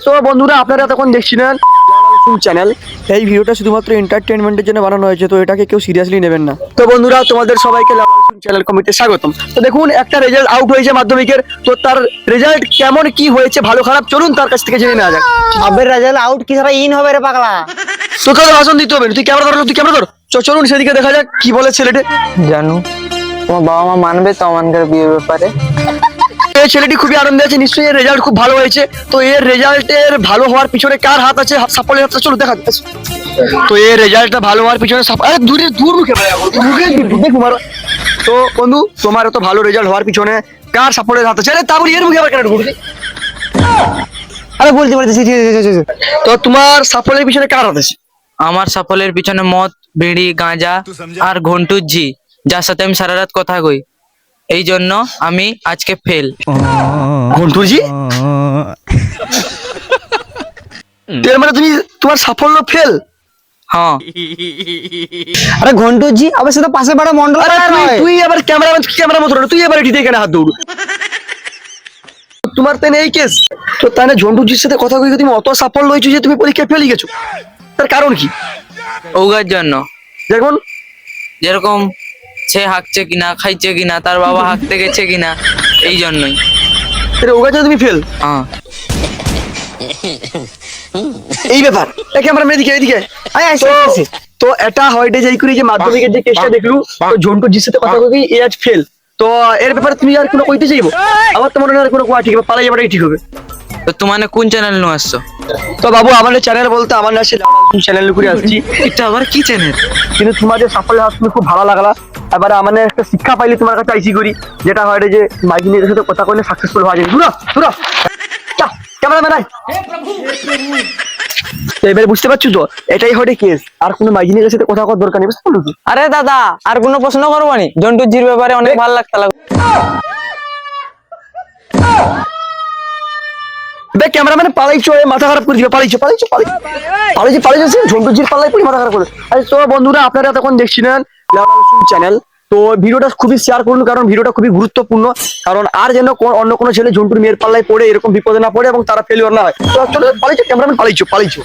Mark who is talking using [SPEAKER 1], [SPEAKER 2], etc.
[SPEAKER 1] তো বন্ধুরা আপনারা তখন দেখছিলেন চ্যানেল। এই ভিডিওটা শুধুমাত্র এন্টারটেইনমেন্টের জন্য বানানো হয়েছে, তো এটাকে কেউ সিরিয়াসলি নেবেন না। তো বন্ধুরা তোমাদের সবাইকে চ্যানেল কমিটিতে স্বাগতম। তো দেখুন একটা রেজাল্ট আউট হয়েছে মাধ্যমিকের, তো তার রেজাল্ট কেমন কি হয়েছে ভালো খারাপ চলুন তার কাছ থেকে জেনে নেওয়া যাক।
[SPEAKER 2] আবের রেজাল্ট আউট কি সারা ইন হবে রে পাগলা।
[SPEAKER 1] তোকে তো ভাষণ দিতে হবে, তুই ক্যামেরা ধরো, তুই ক্যামেরা ধর। চলুন সেদিকে দেখা যাক কি বলে ছেলেটি।
[SPEAKER 2] জানু তোমার বাবা মা মানবে তো আমাদের বিয়ের ব্যাপারে?
[SPEAKER 1] এই ছেলেটি খুবই আনন্দে আছে, নিশ্চয়ই এর রেজাল্ট খুব ভালো হয়েছে। তো এর রেজাল্টের ভালো হওয়ার পিছনে কার হাত আছে, সাফল্যের হাতটা চলো দেখা যাচ্ছে। তো এর রেজাল্টটা ভালো হওয়ার পিছনে আরে দূর মুখে দেখো মারো। তো বন্ধু তোমার এত ভালো রেজাল্ট হওয়ার পিছনে কার সাফল্যের হাত আছে? আরে তা বলি এর মুখে আবার কেন ঢুকছি?
[SPEAKER 2] আরে বলতে
[SPEAKER 1] তো তোমার সাফল্যের পিছনে কার হাত আছে?
[SPEAKER 3] আমার সাফল্যের পিছনে মদ, বিড়ি, গাঁজা আর ঘন্টুর জি, যার সাথে আমি সারা রাত কথা কই। এই জন্য আমি আজকে ফেল।
[SPEAKER 1] ঘন্টুরজি, এর মানে তুমি তোমার সাফল্য ফেল?
[SPEAKER 3] হ্যাঁ,
[SPEAKER 2] আরে ঘন্টু জি আবার সেটা পাশে বাড়া মন্ডল
[SPEAKER 1] আরে তুই আবার ক্যামেরা মতো তুই এবার এটি দেখে না হাত দৌড়। তোমার তাই এই কেস? তো তাহলে ঝন্টুজির সাথে কথা কই তুমি অত সাফল্য হয়েছো যে তুমি পরীক্ষায় ফেলে গেছো, তার কারণ কি?
[SPEAKER 3] ওগার জন্য।
[SPEAKER 1] দেখুন
[SPEAKER 3] যেরকম সে হাঁকছে কিনা, খাইছে কিনা, তার বাবা হাঁকতে গেছে কিনা, এই জন্যই।
[SPEAKER 1] ওগার জন্য তুমি ফেল?
[SPEAKER 3] হ্যাঁ।
[SPEAKER 1] এই ব্যাপার ক্যামেরা এদিকে এদিকে। তো এটা হয় যে এই করে যে মাধ্যমিকের যে কেসটা দেখলু, তো ঝন্টুজির সাথে কথা কই এ আজ ফেল। তো এর ব্যাপারে তুমি আর কোনো কইতে চাইবো? আমার তো মনে হয় আর কোনো কোয়া ঠিক হবে, পালাই যাবাটাই ঠিক হবে।
[SPEAKER 3] তো তোমার কোন চ্যানেল নিয়ে আসছো?
[SPEAKER 1] তো বাবু আমাদের চ্যানেল বলতে আমার না চ্যানেল করে আসছি।
[SPEAKER 3] এটা আবার কি চ্যানেল?
[SPEAKER 1] কিন্তু তোমার যে সাফল্য হাত খুব ভালো লাগলা। এবারে আমাদের একটা শিক্ষা পাইলে তোমার কাছে আইসি করি, যেটা হয় যে মাইকিনের সাথে কথা কইলে সাকসেসফুল হওয়া যায়। দূরা ক্যামেরাম্যান আয়। তো এবারে বুঝতে পারছো তো এটাই হয় কেস, আর কোনো মাইকিনের সাথে কথা কওয়ার দরকার নেই, বুঝতে পারছো?
[SPEAKER 2] আরে দাদা আর কোনো প্রশ্ন করবো নি? জন্টু জির ব্যাপারে অনেক ভালো লাগতে লাগলো।
[SPEAKER 1] ক্যামেরাম্যান পালাইছো, মাথা খারাপ করে দিবে। পালাইছো ঝন্টুজির পাল্লাই পড়ে মাথা খারাপ করে। আরে তো বন্ধুরা আপনারা তখন দেখছিলেন চ্যানেল। তো ভিডিওটা খুবই শেয়ার করুন, কারণ ভিডিওটা খুবই গুরুত্বপূর্ণ। কারণ আর যেন অন্য কোনো ছেলে ঝন্টুর মেয়ের পাল্লায় পড়ে এরকম বিপদে না পড়ে এবং তারা ফেলিওর না হয়। তো চলো পালাইছো ক্যামেরাম্যান, পালাইছো।